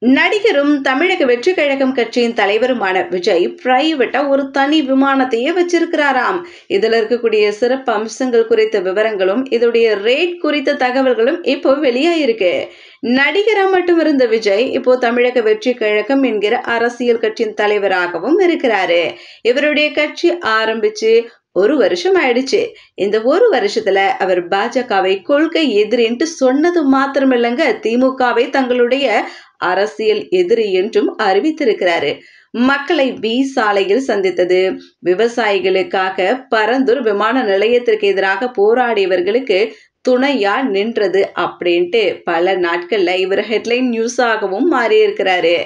நடிகரும் தமிழக வெற்றிக் கழகம் கட்சியின் தலைவருமான விஜய் பிரைவேட்டா ஒரு தனி விமானத்தையே வச்சிருக்கிறாராம். இதுல இருக்கக்கூடிய சிறப்பு அம்சங்கள் குறித்த விவரங்களும் இதோடைய ரேட் குறித்த தகவல்களும் இப்போ வெளியாயிருக்கு. நடிகரா மட்டும் இருந்த விஜய் இப்போ தமிழக வெற்றிக் கழகம் என்கிற அரசியல் கட்சியின் தலைவராகவும் இருக்கிறாரு. இவருடைய கட்சி ஆரம்பிச்சு ஒரு வருஷம் ஆயிடுச்சு. இந்த ஒரு வருஷத்துல அவர் பாஜகவை கொள்கை எதிரின்ட்டு சொன்னது மாத்திரமில்லைங்க, திமுகவை தங்களுடைய அரசியல் எதிரி என்றும் அறிவித்திருக்கிறாரு. மக்களை சாலையில் சந்தித்தது, விவசாயிகளுக்காக பரந்தூர் விமான நிலையத்திற்கு எதிராக போராடியவர்களுக்கு துணையா நின்றது அப்படின்ட்டு பல நாட்கள்ல இவர் ஹெட்லைன் நியூஸாகவும் மாறி இருக்கிறாரு.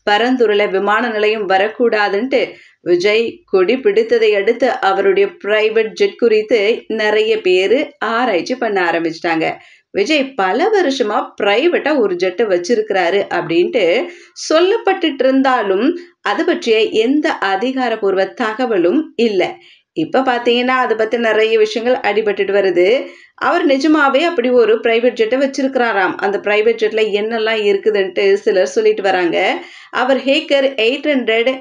பரந்தூர்ல விமான நிலையம் வரக்கூடாதுன்ட்டு விஜய் கொடி பிடித்ததை அடுத்து அவருடைய பிரைவேட் ஜெட் குறித்து நிறைய பேரு ஆராய்ச்சி பண்ண ஆரம்பிச்சிட்டாங்க. விஜய் பல வருஷமா பிரைவேட்டா ஒரு ஜெட்டை வச்சிருக்கிறாரு அப்படின்ட்டு சொல்லப்பட்டு இருந்தாலும் அது பற்றிய எந்த அதிகாரப்பூர்வ தகவலும் இல்லை. இப்ப பாத்தீங்கன்னா அதை பத்தி நிறைய விஷயங்கள் அடிபட்டுட்டு வருது. அவர் நிஜமாவே அப்படி ஒரு பிரைவேட் ஜெட்டை வச்சிருக்கிறாராம். அந்த பிரைவேட் ஜெட்ல என்னெல்லாம் இருக்குதுன்ட்டு சிலர் சொல்லிட்டு வராங்க. அவர் ஹேக்கர் 800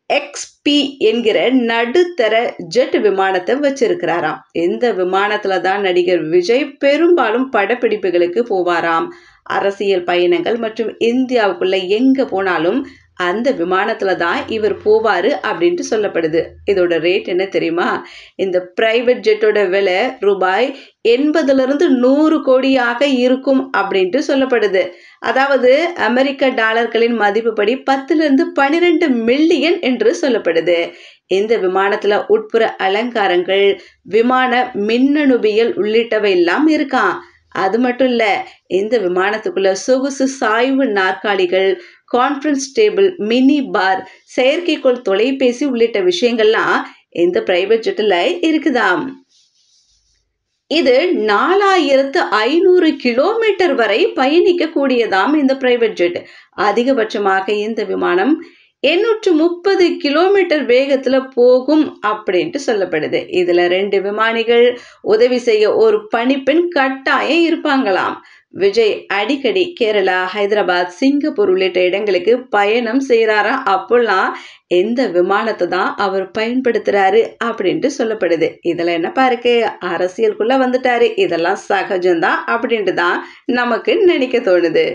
XP என்கிற நடுத்தர ஜெட் விமானத்தை வச்சிருக்கிறாராம். இந்த விமானத்துல தான் நடிகர் விஜய் பெரும்பாலும் படப்பிடிப்புகளுக்கு போவாராம். அரசியல் பயணங்கள் மற்றும் இந்தியாவுக்குள்ள எங்க போனாலும் அந்த விமானத்துல தான் இவர் போவாரு அப்படின்ட்டு சொல்லப்படுது. இதோட ரேட் என்ன தெரியுமா? இந்த பிரைவேட் ஜெட்டோட விலை ரூபாய் 80-100 கோடியாக இருக்கும் அப்படின்ட்டு சொல்லப்படுது. அதாவது அமெரிக்க டாலர்களின் மதிப்புப்படி 10-12 மில்லியன் என்று சொல்லப்படுது. இந்த விமானத்துல உட்புற அலங்காரங்கள், விமான மின்னணுவியல் உள்ளிட்டவை எல்லாம் இருக்காம். அது மட்டும் இல்ல, இந்த விமானத்துக்குள்ள சொகுசு சாய்வு நாற்காலிகள், கான்ஃபரன்ஸ் டேபிள், மினி பார், செயற்கைக்கோள் தொலைபேசி உள்ளிட்ட விஷயங்கள்லாம் இந்த பிரைவேட் ஜெட்ல இருக்குதாம். இது 4500 கிலோமீட்டர் வரை பயணிக்க கூடியதாம் இந்த பிரைவேட் ஜெட். அதிகபட்சமாக இந்த விமானம் 830 கிலோமீட்டர் வேகத்துல போகும் அப்படின்ட்டு சொல்லப்படுது. இதுல 2 விமானிகள், உதவி செய்ய ஒரு பணிப்பெண் கட்டாயம் இருப்பாங்களாம். விஜய் அடிக்கடி கேரளா, ஹைதராபாத், சிங்கப்பூர் உள்ளிட்ட இடங்களுக்கு பயணம் செய்யறாரா. அப்போல்லாம் எந்த விமானத்தை தான் அவர் பயன்படுத்துறாரு அப்படின்ட்டு சொல்லப்படுது. இதுல என்னப்பா இருக்கு? அரசியலுக்குள்ள வந்துட்டாரு, இதெல்லாம் சகஜம்தான் அப்படின்ட்டு தான் நமக்கு நினைக்க தோணுது.